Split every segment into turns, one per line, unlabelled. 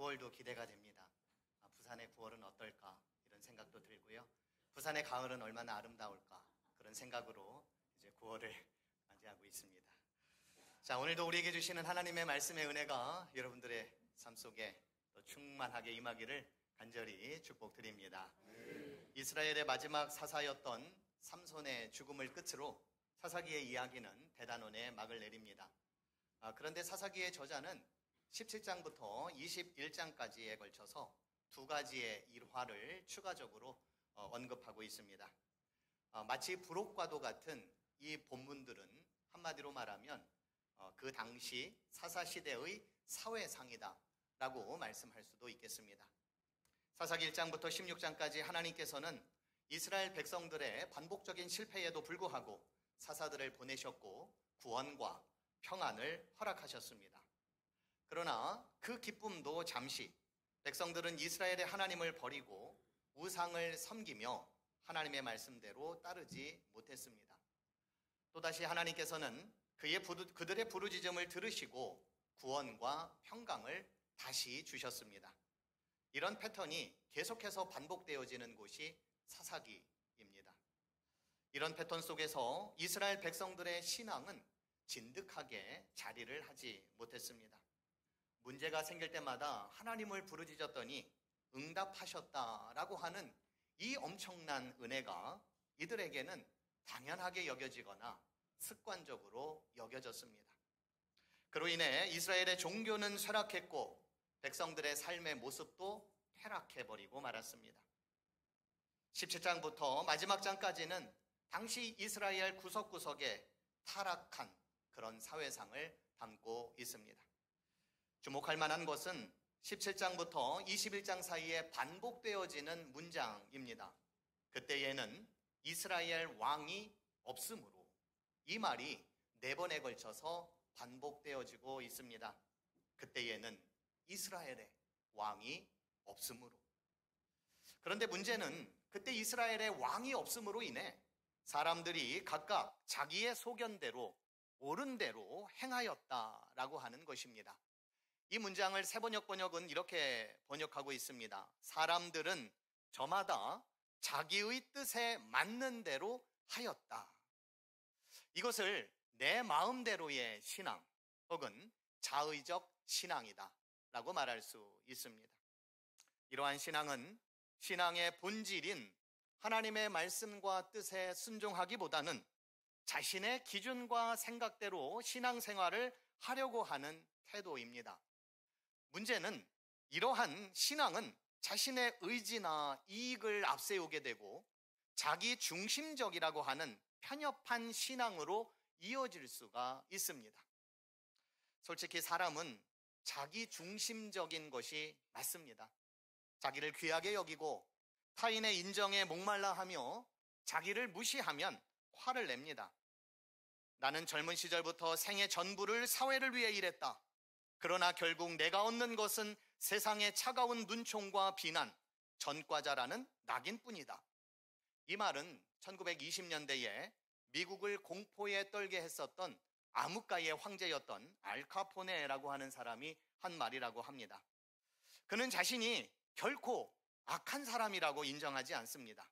9월도 기대가 됩니다. 부산의 9월은 어떨까 이런 생각도 들고요. 부산의 가을은 얼마나 아름다울까 그런 생각으로 이제 9월을 맞이하고 있습니다. 자, 오늘도 우리에게 주시는 하나님의 말씀의 은혜가 여러분들의 삶 속에 또 충만하게 임하기를 간절히 축복드립니다. 이스라엘의 마지막 사사였던 삼손의 죽음을 끝으로 사사기의 이야기는 대단원에 막을 내립니다. 그런데 사사기의 저자는 17장부터 21장까지에 걸쳐서 두 가지의 일화를 추가적으로 언급하고 있습니다. 마치 부록과도 같은 이 본문들은 한마디로 말하면 그 당시 사사시대의 사회상이다 라고 말씀할 수도 있겠습니다. 사사기 1장부터 16장까지 하나님께서는 이스라엘 백성들의 반복적인 실패에도 불구하고 사사들을 보내셨고 구원과 평안을 허락하셨습니다. 그러나 그 기쁨도 잠시 백성들은 이스라엘의 하나님을 버리고 우상을 섬기며 하나님의 말씀대로 따르지 못했습니다. 또다시 하나님께서는 그들의 부르짖음을 들으시고 구원과 평강을 다시 주셨습니다. 이런 패턴이 계속해서 반복되어지는 곳이 사사기입니다. 이런 패턴 속에서 이스라엘 백성들의 신앙은 진득하게 자리를 하지 못했습니다. 문제가 생길 때마다 하나님을 부르짖었더니 응답하셨다라고 하는 이 엄청난 은혜가 이들에게는 당연하게 여겨지거나 습관적으로 여겨졌습니다. 그로 인해 이스라엘의 종교는 쇠락했고 백성들의 삶의 모습도 퇴락해버리고 말았습니다. 17장부터 마지막 장까지는 당시 이스라엘 구석구석에 타락한 그런 사회상을 담고 있습니다. 주목할 만한 것은 17장부터 21장 사이에 반복되어지는 문장입니다. 그때에는 이스라엘 왕이 없으므로, 이 말이 4번에 걸쳐서 반복되어지고 있습니다. 그때에는 이스라엘의 왕이 없으므로. 그런데 문제는 그때 이스라엘의 왕이 없음으로 인해 사람들이 각각 자기의 소견대로 옳은 대로 행하였다라고 하는 것입니다. 이 문장을 세번역 번역은 이렇게 번역하고 있습니다. 사람들은 저마다 자기의 뜻에 맞는 대로 하였다. 이것을 내 마음대로의 신앙 혹은 자의적 신앙이다 라고 말할 수 있습니다. 이러한 신앙은 신앙의 본질인 하나님의 말씀과 뜻에 순종하기보다는 자신의 기준과 생각대로 신앙생활을 하려고 하는 태도입니다. 문제는 이러한 신앙은 자신의 의지나 이익을 앞세우게 되고 자기 중심적이라고 하는 편협한 신앙으로 이어질 수가 있습니다. 솔직히 사람은 자기 중심적인 것이 맞습니다. 자기를 귀하게 여기고 타인의 인정에 목말라 하며 자기를 무시하면 화를 냅니다. 나는 젊은 시절부터 생애 전부를 사회를 위해 일했다. 그러나 결국 내가 얻는 것은 세상의 차가운 눈총과 비난, 전과자라는 낙인뿐이다. 이 말은 1920년대에 미국을 공포에 떨게 했었던 암흑가의 황제였던 알카포네라고 하는 사람이 한 말이라고 합니다. 그는 자신이 결코 악한 사람이라고 인정하지 않습니다.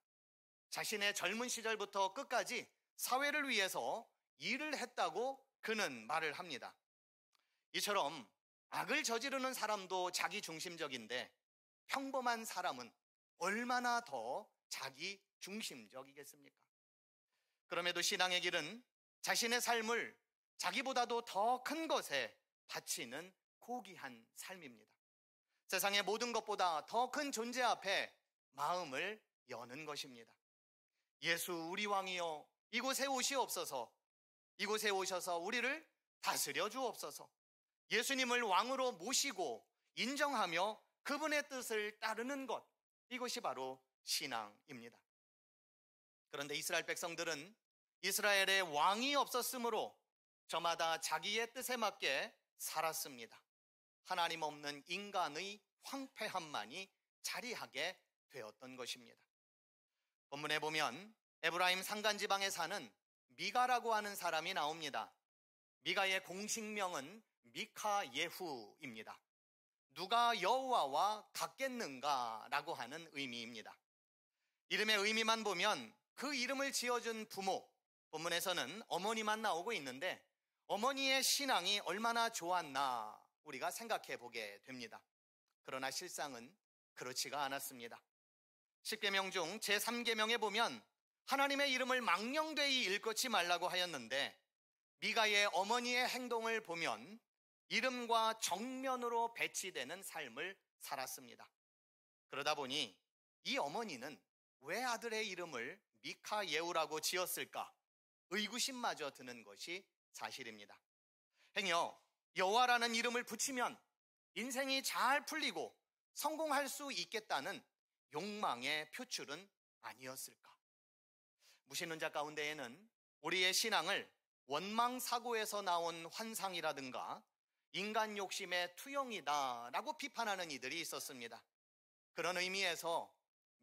자신의 젊은 시절부터 끝까지 사회를 위해서 일을 했다고 그는 말을 합니다. 이처럼 악을 저지르는 사람도 자기 중심적인데 평범한 사람은 얼마나 더 자기 중심적이겠습니까? 그럼에도 신앙의 길은 자신의 삶을 자기보다도 더 큰 것에 바치는 고귀한 삶입니다. 세상의 모든 것보다 더 큰 존재 앞에 마음을 여는 것입니다. 예수 우리 왕이여, 이곳에 오시옵소서. 이곳에 오셔서 우리를 다스려 주옵소서. 예수님을 왕으로 모시고 인정하며 그분의 뜻을 따르는 것, 이것이 바로 신앙입니다. 그런데 이스라엘 백성들은 이스라엘의 왕이 없었으므로 저마다 자기의 뜻에 맞게 살았습니다. 하나님 없는 인간의 황폐함만이 자리하게 되었던 것입니다. 본문에 보면 에브라임 산간지방에 사는 미가라고 하는 사람이 나옵니다. 미가의 공식명은 미카예후입니다. 누가 여호와와 같겠는가라고 하는 의미입니다. 이름의 의미만 보면 그 이름을 지어준 부모, 본문에서는 어머니만 나오고 있는데 어머니의 신앙이 얼마나 좋았나 우리가 생각해 보게 됩니다. 그러나 실상은 그렇지가 않았습니다. 10계명 중 제3계명에 보면 하나님의 이름을 망령되이 일컫지 말라고 하였는데 미가의 어머니의 행동을 보면 이름과 정면으로 배치되는 삶을 살았습니다. 그러다 보니 이 어머니는 왜 아들의 이름을 미카예후라고 지었을까? 의구심마저 드는 것이 사실입니다. 행여 여호와라는 이름을 붙이면 인생이 잘 풀리고 성공할 수 있겠다는 욕망의 표출은 아니었을까? 무신론자 가운데에는 우리의 신앙을 원망사고에서 나온 환상이라든가 인간 욕심의 투영이다라고 비판하는 이들이 있었습니다. 그런 의미에서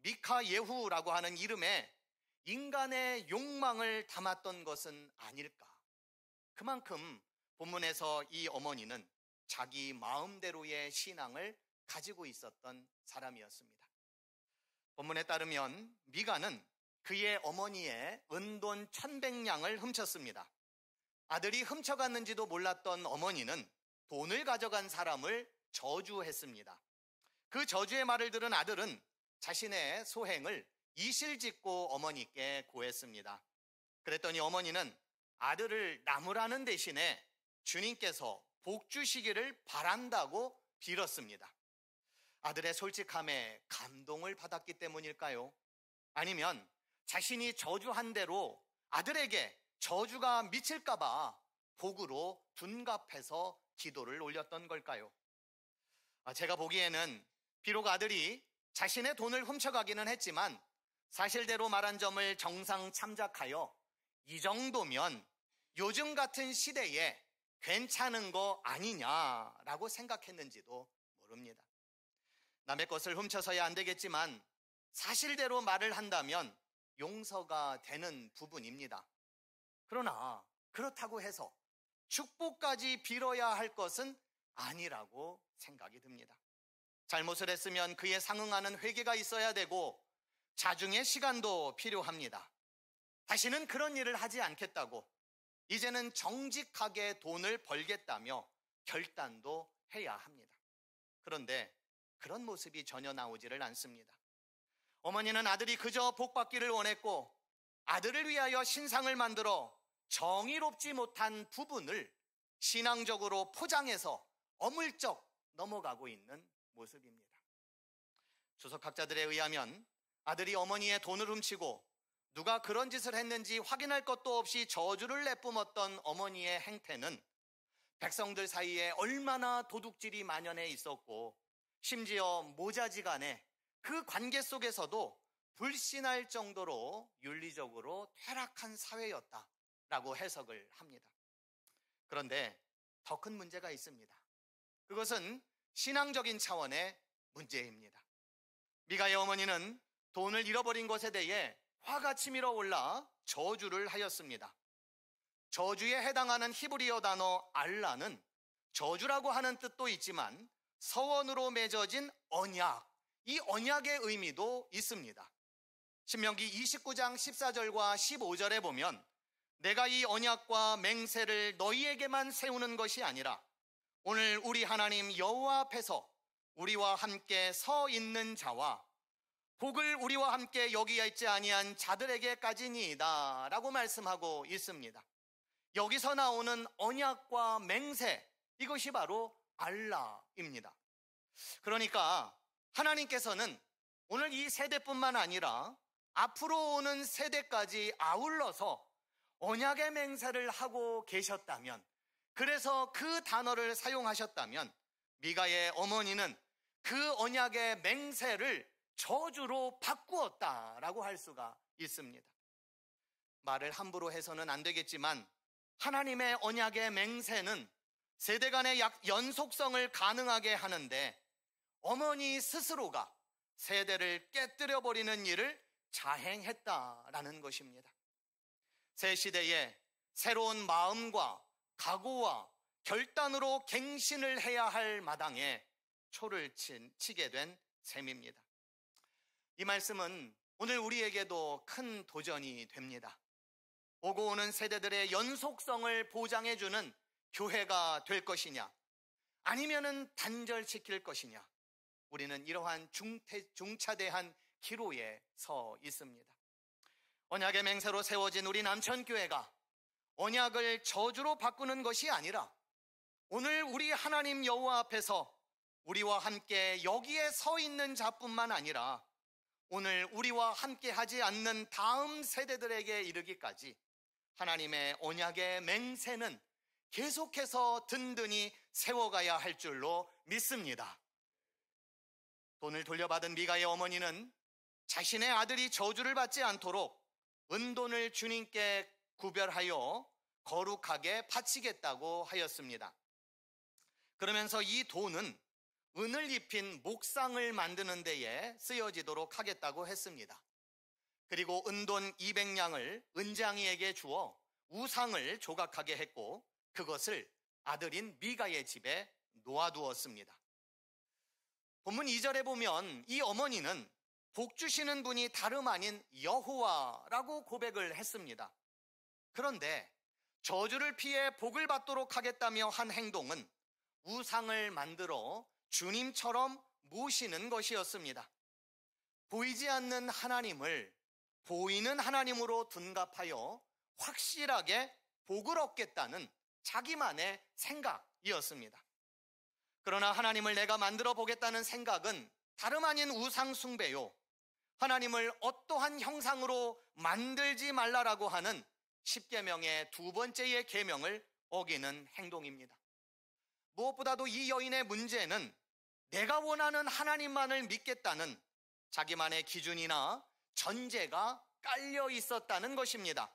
미카예후라고 하는 이름에 인간의 욕망을 담았던 것은 아닐까? 그만큼 본문에서 이 어머니는 자기 마음대로의 신앙을 가지고 있었던 사람이었습니다. 본문에 따르면 미가는 그의 어머니의 은돈 1,100냥을 훔쳤습니다. 아들이 훔쳐갔는지도 몰랐던 어머니는 돈을 가져간 사람을 저주했습니다. 그 저주의 말을 들은 아들은 자신의 소행을 이실짓고 어머니께 고했습니다. 그랬더니 어머니는 아들을 나무라는 대신에 주님께서 복 주시기를 바란다고 빌었습니다. 아들의 솔직함에 감동을 받았기 때문일까요? 아니면 자신이 저주한 대로 아들에게 저주가 미칠까봐 복으로 둔갑해서 기도를 올렸던 걸까요? 제가 보기에는 비록 아들이 자신의 돈을 훔쳐가기는 했지만 사실대로 말한 점을 정상 참작하여 이 정도면 요즘 같은 시대에 괜찮은 거 아니냐라고 생각했는지도 모릅니다. 남의 것을 훔쳐서야 안 되겠지만 사실대로 말을 한다면 용서가 되는 부분입니다. 그러나 그렇다고 해서 축복까지 빌어야 할 것은 아니라고 생각이 듭니다. 잘못을 했으면 그에 상응하는 회개가 있어야 되고 자중의 시간도 필요합니다. 다시는 그런 일을 하지 않겠다고 이제는 정직하게 돈을 벌겠다며 결단도 해야 합니다. 그런데 그런 모습이 전혀 나오지를 않습니다. 어머니는 아들이 그저 복받기를 원했고 아들을 위하여 신상을 만들어 정의롭지 못한 부분을 신앙적으로 포장해서 어물쩍 넘어가고 있는 모습입니다. 주석학자들에 의하면 아들이 어머니의 돈을 훔치고 누가 그런 짓을 했는지 확인할 것도 없이 저주를 내뿜었던 어머니의 행태는 백성들 사이에 얼마나 도둑질이 만연해 있었고 심지어 모자지간에 그 관계 속에서도 불신할 정도로 윤리적으로 퇴락한 사회였다라고 해석을 합니다. 그런데 더 큰 문제가 있습니다. 그것은 신앙적인 차원의 문제입니다. 미가의 어머니는 돈을 잃어버린 것에 대해 화가 치밀어 올라 저주를 하였습니다. 저주에 해당하는 히브리어 단어 알라는 저주라고 하는 뜻도 있지만 서원으로 맺어진 언약, 이 언약의 의미도 있습니다. 신명기 29장 14절과 15절에 보면 내가 이 언약과 맹세를 너희에게만 세우는 것이 아니라 오늘 우리 하나님 여호와 앞에서 우리와 함께 서 있는 자와 복을 우리와 함께 여기에 있지 아니한 자들에게까지니이다 라고 말씀하고 있습니다. 여기서 나오는 언약과 맹세, 이것이 바로 알라입니다. 그러니까 하나님께서는 오늘 이 세대뿐만 아니라 앞으로 오는 세대까지 아울러서 언약의 맹세를 하고 계셨다면, 그래서 그 단어를 사용하셨다면 미가의 어머니는 그 언약의 맹세를 저주로 바꾸었다라고 할 수가 있습니다. 말을 함부로 해서는 안 되겠지만 하나님의 언약의 맹세는 세대 간의 연속성을 가능하게 하는데 어머니 스스로가 세대를 깨뜨려버리는 일을 자행했다라는 것입니다. 새 시대에 새로운 마음과 각오와 결단으로 갱신을 해야 할 마당에 초를 치게 된 셈입니다. 이 말씀은 오늘 우리에게도 큰 도전이 됩니다. 오고 오는 세대들의 연속성을 보장해주는 교회가 될 것이냐, 아니면은 단절시킬 것이냐, 우리는 이러한 중차대한 기로에 서 있습니다. 언약의 맹세로 세워진 우리 남천교회가 언약을 저주로 바꾸는 것이 아니라 오늘 우리 하나님 여호와 앞에서 우리와 함께 여기에 서 있는 자뿐만 아니라 오늘 우리와 함께 하지 않는 다음 세대들에게 이르기까지 하나님의 언약의 맹세는 계속해서 든든히 세워가야 할 줄로 믿습니다. 돈을 돌려받은 미가의 어머니는 자신의 아들이 저주를 받지 않도록 은돈을 주님께 구별하여 거룩하게 바치겠다고 하였습니다. 그러면서 이 돈은 은을 입힌 목상을 만드는 데에 쓰여지도록 하겠다고 했습니다. 그리고 은돈 200냥을 은장이에게 주어 우상을 조각하게 했고 그것을 아들인 미가의 집에 놓아두었습니다. 본문 2절에 보면 이 어머니는 복 주시는 분이 다름 아닌 여호와라고 고백을 했습니다. 그런데 저주를 피해 복을 받도록 하겠다며 한 행동은 우상을 만들어 주님처럼 모시는 것이었습니다. 보이지 않는 하나님을 보이는 하나님으로 둔갑하여 확실하게 복을 얻겠다는 자기만의 생각이었습니다. 그러나 하나님을 내가 만들어 보겠다는 생각은 다름 아닌 우상 숭배요, 하나님을 어떠한 형상으로 만들지 말라라고 하는 십계명의 두 번째의 계명을 어기는 행동입니다. 무엇보다도 이 여인의 문제는 내가 원하는 하나님만을 믿겠다는 자기만의 기준이나 전제가 깔려 있었다는 것입니다.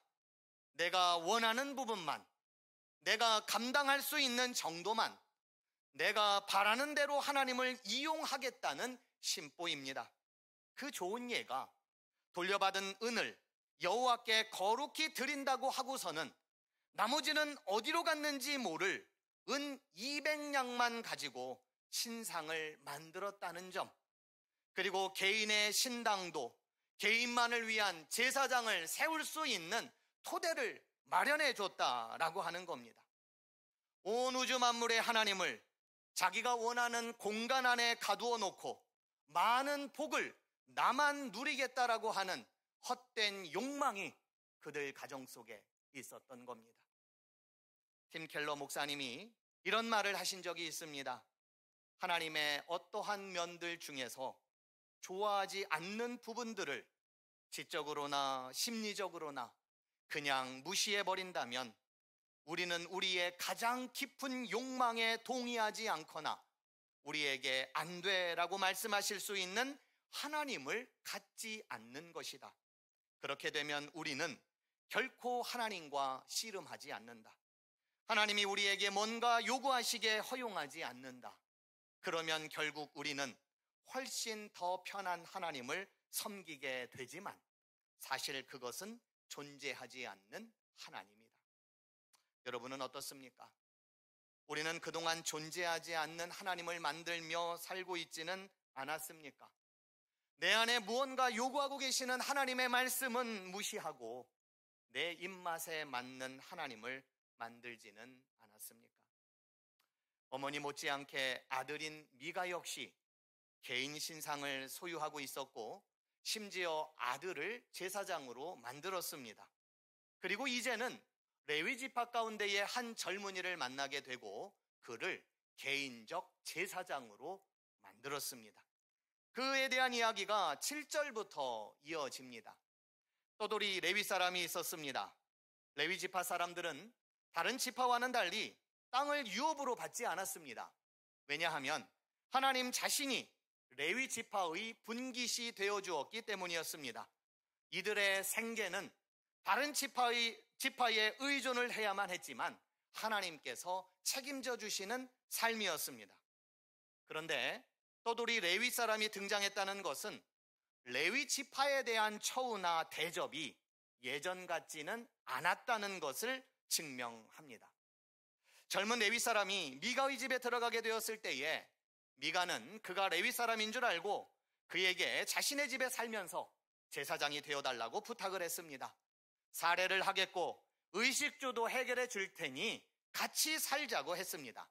내가 원하는 부분만, 내가 감당할 수 있는 정도만, 내가 바라는 대로 하나님을 이용하겠다는 심보입니다. 그 좋은 예가 돌려받은 은을 여호와께 거룩히 드린다고 하고서는 나머지는 어디로 갔는지 모를 은 200냥만 가지고 신상을 만들었다는 점, 그리고 개인의 신당도, 개인만을 위한 제사장을 세울 수 있는 토대를 마련해 줬다라고 하는 겁니다. 온 우주 만물의 하나님을 자기가 원하는 공간 안에 가두어 놓고 많은 복을 나만 누리겠다라고 하는 헛된 욕망이 그들 가정 속에 있었던 겁니다. 팀 켈러 목사님이 이런 말을 하신 적이 있습니다. 하나님의 어떠한 면들 중에서 좋아하지 않는 부분들을 지적으로나 심리적으로나 그냥 무시해버린다면 우리는 우리의 가장 깊은 욕망에 동의하지 않거나 우리에게 안 돼라고 말씀하실 수 있는 하나님을 갖지 않는 것이다. 그렇게 되면 우리는 결코 하나님과 씨름하지 않는다. 하나님이 우리에게 뭔가 요구하시게 허용하지 않는다. 그러면 결국 우리는 훨씬 더 편한 하나님을 섬기게 되지만 사실 그것은 존재하지 않는 하나님이다. 여러분은 어떻습니까? 우리는 그동안 존재하지 않는 하나님을 만들며 살고 있지는 않았습니까? 내 안에 무언가 요구하고 계시는 하나님의 말씀은 무시하고 내 입맛에 맞는 하나님을 만들지는 않았습니까? 어머니 못지않게 아들인 미가 역시 개인 신상을 소유하고 있었고 심지어 아들을 제사장으로 만들었습니다. 그리고 이제는 레위 지파 가운데의 한 젊은이를 만나게 되고 그를 개인적 제사장으로 만들었습니다. 그에 대한 이야기가 7절부터 이어집니다. 떠돌이 레위 사람이 있었습니다. 레위 지파 사람들은 다른 지파와는 달리 땅을 유업으로 받지 않았습니다. 왜냐하면 하나님 자신이 레위 지파의 분깃이 되어 주었기 때문이었습니다. 이들의 생계는 다른 지파에 의존을 해야만 했지만 하나님께서 책임져 주시는 삶이었습니다. 그런데 떠돌이 레위 사람이 등장했다는 것은 레위 지파에 대한 처우나 대접이 예전 같지는 않았다는 것을 증명합니다. 젊은 레위 사람이 미가의 집에 들어가게 되었을 때에 미가는 그가 레위 사람인 줄 알고 그에게 자신의 집에 살면서 제사장이 되어달라고 부탁을 했습니다. 사례를 하겠고 의식주도 해결해 줄 테니 같이 살자고 했습니다.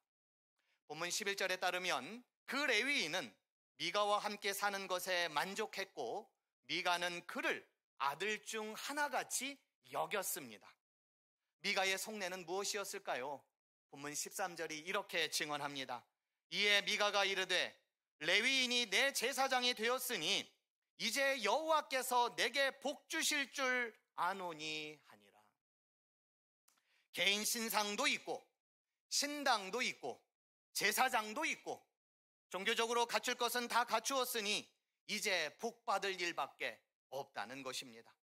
본문 11절에 따르면 그 레위인은 미가와 함께 사는 것에 만족했고 미가는 그를 아들 중 하나같이 여겼습니다. 미가의 속내는 무엇이었을까요? 본문 13절이 이렇게 증언합니다. 이에 미가가 이르되 레위인이 내 제사장이 되었으니 이제 여호와께서 내게 복 주실 줄 아노니 하니라. 개인 신상도 있고 신당도 있고 제사장도 있고 종교적으로 갖출 것은 다 갖추었으니 이제 복 받을 일밖에 없다는 것입니다.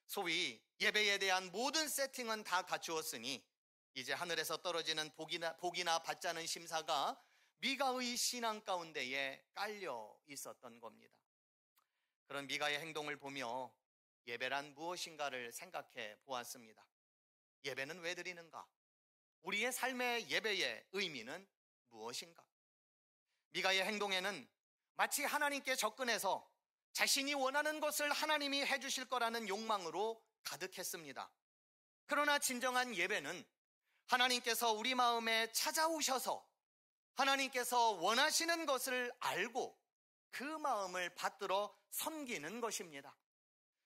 소위 예배에 대한 모든 세팅은 다 갖추었으니 이제 하늘에서 떨어지는 복이나 받자는 심사가 미가의 신앙 가운데에 깔려 있었던 겁니다. 그런 미가의 행동을 보며 예배란 무엇인가를 생각해 보았습니다. 예배는 왜 드리는가? 우리의 삶의 예배의 의미는 무엇인가? 미가의 행동에는 마치 하나님께 접근해서 자신이 원하는 것을 하나님이 해주실 거라는 욕망으로 가득했습니다. 그러나 진정한 예배는 하나님께서 우리 마음에 찾아오셔서 하나님께서 원하시는 것을 알고 그 마음을 받들어 섬기는 것입니다.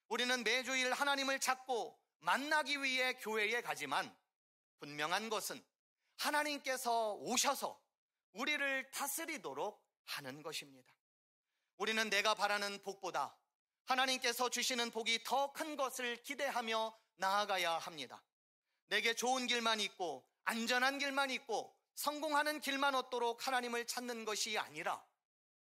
우리는 매주일 하나님을 찾고 만나기 위해 교회에 가지만 분명한 것은 하나님께서 오셔서 우리를 다스리도록 하는 것입니다. 우리는 내가 바라는 복보다 하나님께서 주시는 복이 더 큰 것을 기대하며 나아가야 합니다. 내게 좋은 길만 있고 안전한 길만 있고 성공하는 길만 얻도록 하나님을 찾는 것이 아니라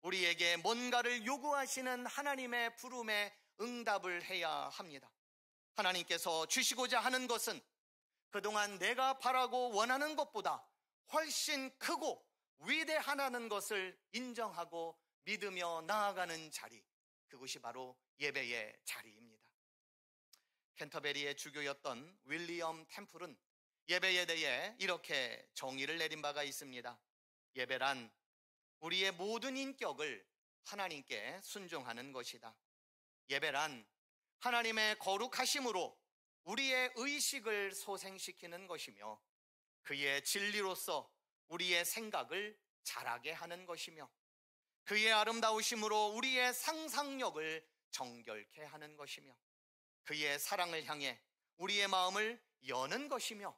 우리에게 뭔가를 요구하시는 하나님의 부름에 응답을 해야 합니다. 하나님께서 주시고자 하는 것은 그동안 내가 바라고 원하는 것보다 훨씬 크고 위대하다는 것을 인정하고 믿으며 나아가는 자리, 그것이 바로 예배의 자리입니다. 캔터베리의 주교였던 윌리엄 템플은 예배에 대해 이렇게 정의를 내린 바가 있습니다. 예배란 우리의 모든 인격을 하나님께 순종하는 것이다. 예배란 하나님의 거룩하심으로 우리의 의식을 소생시키는 것이며 그의 진리로서 우리의 생각을 자라게 하는 것이며 그의 아름다우심으로 우리의 상상력을 정결케 하는 것이며 그의 사랑을 향해 우리의 마음을 여는 것이며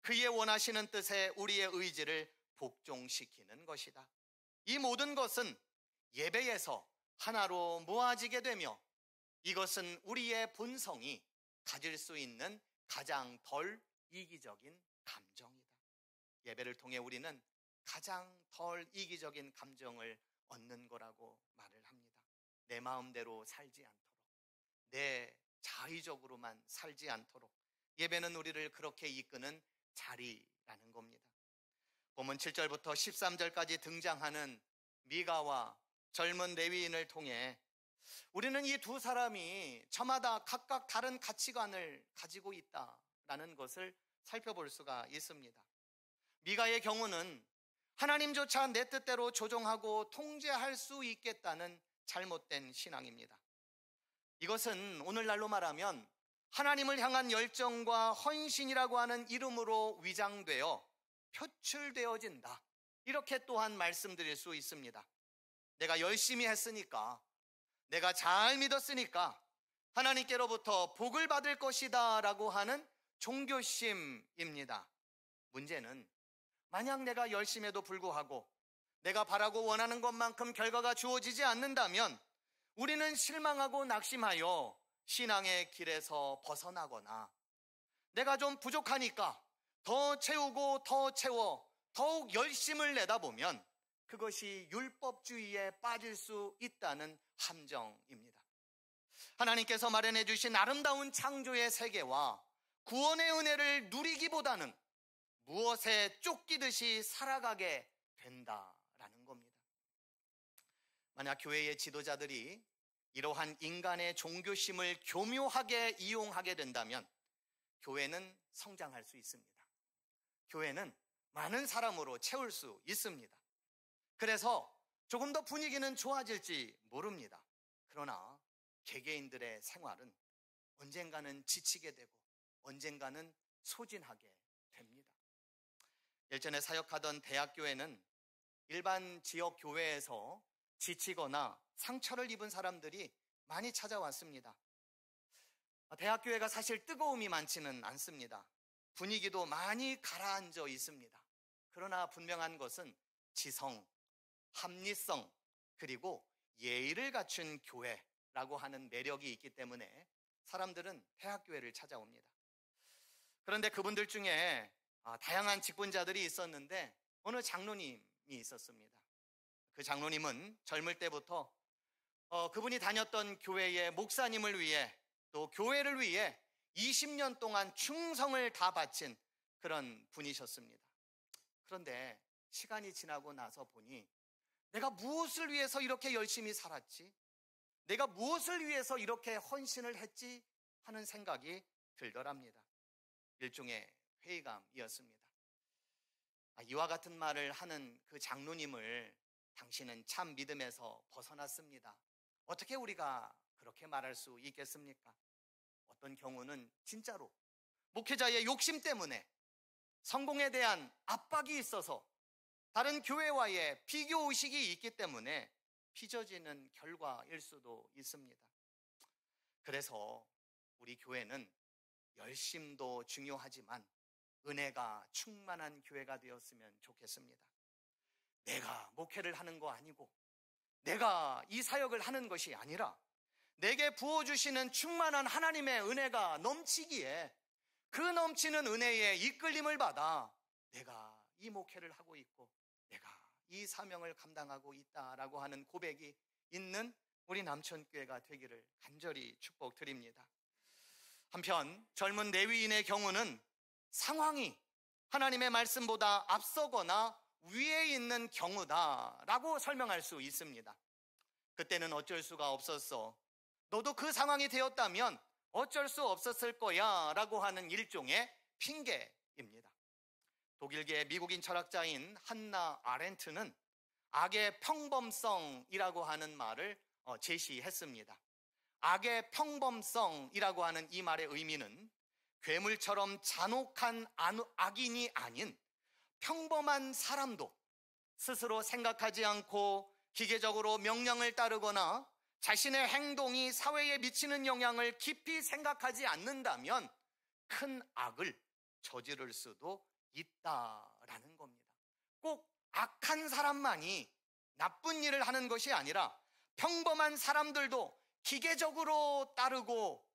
그의 원하시는 뜻에 우리의 의지를 복종시키는 것이다. 이 모든 것은 예배에서 하나로 모아지게 되며 이것은 우리의 본성이 가질 수 있는 가장 덜 이기적인 감정이다. 예배를 통해 우리는 가장 덜 이기적인 감정을 얻는 거라고 말을 합니다. 내 마음대로 살지 않도록, 내 자의적으로만 살지 않도록 예배는 우리를 그렇게 이끄는 자리라는 겁니다. 본문 7절부터 13절까지 등장하는 미가와 젊은 레위인을 통해 우리는 이 두 사람이 저마다 각각 다른 가치관을 가지고 있다라는 것을 살펴볼 수가 있습니다. 미가의 경우는 하나님조차 내 뜻대로 조종하고 통제할 수 있겠다는 잘못된 신앙입니다. 이것은 오늘날로 말하면 하나님을 향한 열정과 헌신이라고 하는 이름으로 위장되어 표출되어진다. 이렇게 또한 말씀드릴 수 있습니다. 내가 열심히 했으니까, 내가 잘 믿었으니까 하나님께로부터 복을 받을 것이다 라고 하는 종교심입니다. 문제는 만약 내가 열심히 해도 불구하고 내가 바라고 원하는 것만큼 결과가 주어지지 않는다면 우리는 실망하고 낙심하여 신앙의 길에서 벗어나거나 내가 좀 부족하니까 더 채우고 더 채워 더욱 열심을 내다 보면 그것이 율법주의에 빠질 수 있다는 함정입니다. 하나님께서 마련해 주신 아름다운 창조의 세계와 구원의 은혜를 누리기보다는 무엇에 쫓기듯이 살아가게 된다라는 겁니다. 만약 교회의 지도자들이 이러한 인간의 종교심을 교묘하게 이용하게 된다면 교회는 성장할 수 있습니다. 교회는 많은 사람으로 채울 수 있습니다. 그래서 조금 더 분위기는 좋아질지 모릅니다. 그러나 개개인들의 생활은 언젠가는 지치게 되고 언젠가는 소진하게 됩니다. 예전에 사역하던 대학교에는 일반 지역 교회에서 지치거나 상처를 입은 사람들이 많이 찾아왔습니다. 대학교회가 사실 뜨거움이 많지는 않습니다. 분위기도 많이 가라앉아 있습니다. 그러나 분명한 것은 지성, 합리성, 그리고 예의를 갖춘 교회라고 하는 매력이 있기 때문에 사람들은 대학교회를 찾아옵니다. 그런데 그분들 중에 다양한 직분자들이 있었는데 어느 장로님이 있었습니다. 그 장로님은 젊을 때부터 그분이 다녔던 교회의 목사님을 위해 또 교회를 위해 20년 동안 충성을 다 바친 그런 분이셨습니다. 그런데 시간이 지나고 나서 보니 내가 무엇을 위해서 이렇게 열심히 살았지? 내가 무엇을 위해서 이렇게 헌신을 했지? 하는 생각이 들더랍니다. 일종의 회의감이었습니다. 이와 같은 말을 하는 그 장로님을 당신은 참 믿음에서 벗어났습니다. 어떻게 우리가 그렇게 말할 수 있겠습니까? 어떤 경우는 진짜로 목회자의 욕심 때문에 성공에 대한 압박이 있어서 다른 교회와의 비교 의식이 있기 때문에 빚어지는 결과일 수도 있습니다. 그래서 우리 교회는 열심도 중요하지만 은혜가 충만한 교회가 되었으면 좋겠습니다. 내가 목회를 하는 거 아니고 내가 이 사역을 하는 것이 아니라 내게 부어주시는 충만한 하나님의 은혜가 넘치기에 그 넘치는 은혜에 이끌림을 받아 내가 이 목회를 하고 있고 내가 이 사명을 감당하고 있다라고 하는 고백이 있는 우리 남천교회가 되기를 간절히 축복드립니다. 한편 젊은 레위인의 경우는 상황이 하나님의 말씀보다 앞서거나 위에 있는 경우다라고 설명할 수 있습니다. 그때는 어쩔 수가 없었어. 너도 그 상황이 되었다면 어쩔 수 없었을 거야 라고 하는 일종의 핑계입니다. 독일계 미국인 철학자인 한나 아렌트는 악의 평범성이라고 하는 말을 제시했습니다. 악의 평범성이라고 하는 이 말의 의미는 괴물처럼 잔혹한 악인이 아닌 평범한 사람도 스스로 생각하지 않고 기계적으로 명령을 따르거나 자신의 행동이 사회에 미치는 영향을 깊이 생각하지 않는다면 큰 악을 저지를 수도 있다라는 겁니다. 꼭 악한 사람만이 나쁜 일을 하는 것이 아니라 평범한 사람들도 기계적으로 따르고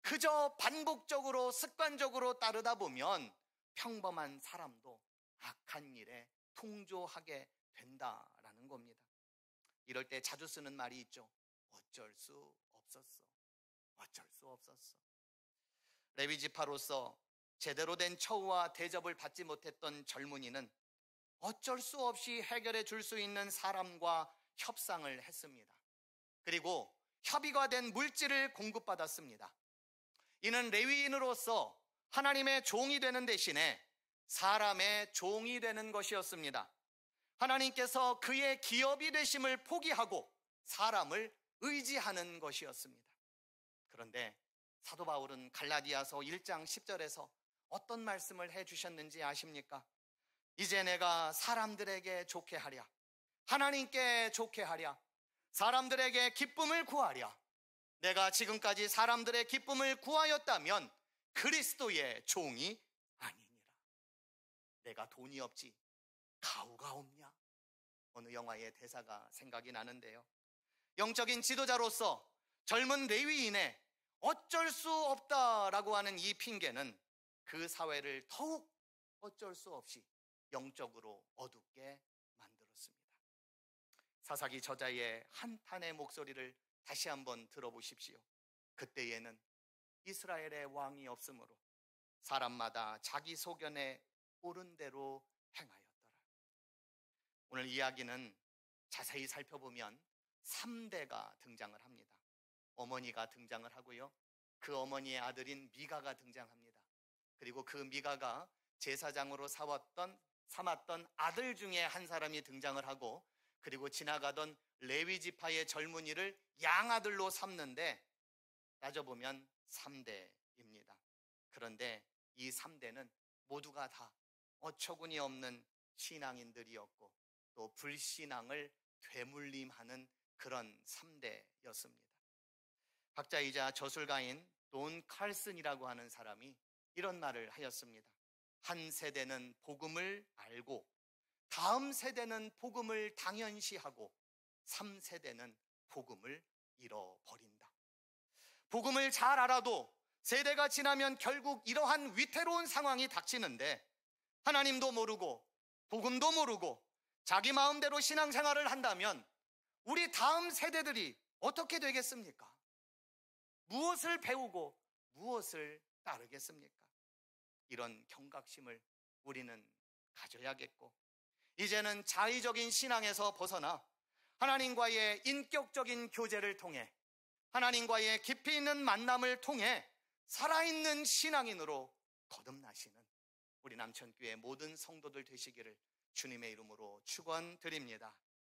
그저 반복적으로 습관적으로 따르다 보면 평범한 사람도 악한 일에 통조하게 된다라는 겁니다. 이럴 때 자주 쓰는 말이 있죠. 어쩔 수 없었어. 어쩔 수 없었어. 레위 지파로서 제대로 된 처우와 대접을 받지 못했던 젊은이는 어쩔 수 없이 해결해 줄 수 있는 사람과 협상을 했습니다. 그리고 협의가 된 물질을 공급받았습니다. 이는 레위인으로서 하나님의 종이 되는 대신에 사람의 종이 되는 것이었습니다. 하나님께서 그의 기업이 되심을 포기하고 사람을 의지하는 것이었습니다. 그런데 사도 바울은 갈라디아서 1장 10절에서 어떤 말씀을 해주셨는지 아십니까? 이제 내가 사람들에게 좋게 하랴, 하나님께 좋게 하랴, 사람들에게 기쁨을 구하랴. 내가 지금까지 사람들의 기쁨을 구하였다면 그리스도의 종이 아니니라. 내가 돈이 없지 가우가 없냐? 어느 영화의 대사가 생각이 나는데요. 영적인 지도자로서 젊은 레위인의 어쩔 수 없다라고 하는 이 핑계는 그 사회를 더욱 어쩔 수 없이 영적으로 어둡게 만들었습니다. 사사기 저자의 한탄의 목소리를 다시 한번 들어보십시오. 그때에는 이스라엘의 왕이 없으므로 사람마다 자기 소견에 옳은 대로 행하였더라. 오늘 이야기는 자세히 살펴보면 3대가 등장을 합니다. 어머니가 등장을 하고요. 그 어머니의 아들인 미가가 등장합니다. 그리고 그 미가가 제사장으로 삼았던 아들 중에 한 사람이 등장을 하고 그리고 지나가던 레위 지파의 젊은이를 양아들로 삼는데 따져보면 3대입니다. 그런데 이 3대는 모두가 다 어처구니 없는 신앙인들이었고 또 불신앙을 되물림하는 그런 3대였습니다. 학자이자 저술가인 돈 칼슨이라고 하는 사람이 이런 말을 하였습니다. 한 세대는 복음을 알고 다음 세대는 복음을 당연시하고 3세대는 복음을 잃어버린다. 복음을 잘 알아도 세대가 지나면 결국 이러한 위태로운 상황이 닥치는데 하나님도 모르고 복음도 모르고 자기 마음대로 신앙생활을 한다면 우리 다음 세대들이 어떻게 되겠습니까? 무엇을 배우고 무엇을 따르겠습니까? 이런 경각심을 우리는 가져야겠고 이제는 자의적인 신앙에서 벗어나 하나님과의 인격적인 교제를 통해 하나님과의 깊이 있는 만남을 통해 살아있는 신앙인으로 거듭나시는 우리 남천교회 모든 성도들 되시기를 주님의 이름으로 축원드립니다.